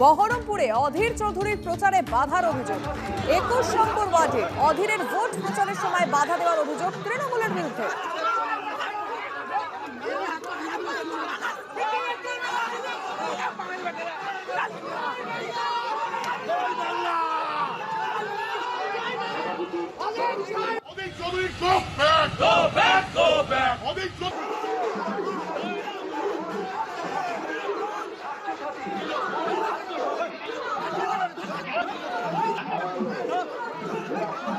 বহরমপুরে অধীর চৌধুরীর প্রচারে বাধার অভিযোগ। ২১ নম্বর ওয়ার্ডে অধীরের ভোট প্রচারের সময় বাধা দেওয়ার অভিযোগ তৃণমূলের বিরুদ্ধে।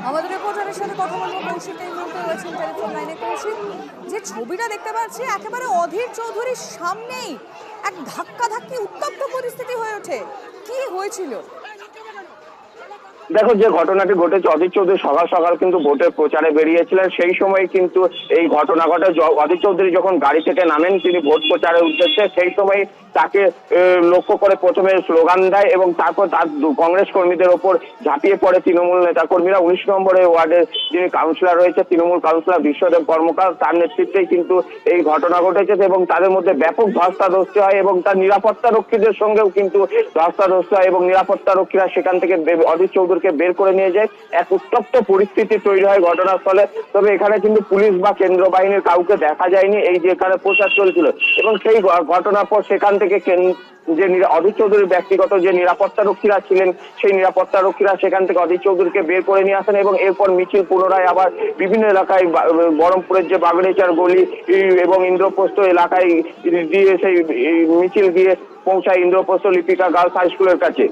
আমাদের রিপোর্টারের সাথে কথা বলবো। কৌশিক এই মুহূর্তে রয়েছেন টেলিফোন লাইনে। কৌশিক, যে ছবিটা দেখতে পাচ্ছি একেবারে অধীর চৌধুরীর সামনেই এক ধাক্কাধাক্কি উত্তপ্ত পরিস্থিতি হয়ে ওঠে, কি হয়েছিল? দেখো, যে ঘটনাটি ঘটেছে, অধীর চৌধুরী সকাল সকাল কিন্তু ভোটের প্রচারে বেরিয়েছিলেন। সেই সময় কিন্তু এই ঘটনা ঘটে। অধীর চৌধুরী যখন গাড়ি থেকে নামেন তিনি ভোট প্রচারের উদ্দেশ্যে, সেই সময় তাকে লক্ষ্য করে প্রথমে স্লোগান দেয় এবং তারপর তার কংগ্রেস কর্মীদের ওপর ঝাঁপিয়ে পড়ে তৃণমূল নেতা কর্মীরা। ১৯ নম্বরের ওয়ার্ডের যিনি কাউন্সিলর রয়েছে, তৃণমূল কাউন্সিলর বিশ্বদেব কর্মকার, তার নেতৃত্বেই কিন্তু এই ঘটনা ঘটেছে এবং তাদের মধ্যে ব্যাপক ধস্তাধস্তি হয় এবং তার নিরাপত্তা রক্ষীদের সঙ্গেও কিন্তু ধস্তাধস্তি হয় এবং নিরাপত্তা রক্ষীরা সেখান থেকে অধীর চৌধুরীকে বের করে নিয়ে যায়। এক উত্তপ্ত পরিস্থিতি তৈরি হয় ঘটনাস্থলে। তবে এখানে কিন্তু পুলিশ বা কেন্দ্র বাহিনীর কাউকে দেখা যায়নি এই যে এখানে প্রচার চলছিল। এবং সেই ঘটনার পর সেখান থেকে যে অধীর চৌধুরীর ব্যক্তিগত যে নিরাপত্তা রক্ষীরা ছিলেন, সেই নিরাপত্তা রক্ষীরা সেখান থেকে অধীর চৌধুরীকে বের করে নিয়ে আসেন এবং এরপর মিছিল পুনরায় আবার বিভিন্ন এলাকায়, বহরমপুরের যে বাগড়েচার গলি এবং ইন্দ্রপ্রস্থ এলাকায় দিয়ে সেই মিছিল গিয়ে পৌঁছায় ইন্দ্রপ্রস্থ লিপিকা গার্লস হাই স্কুলের কাছে।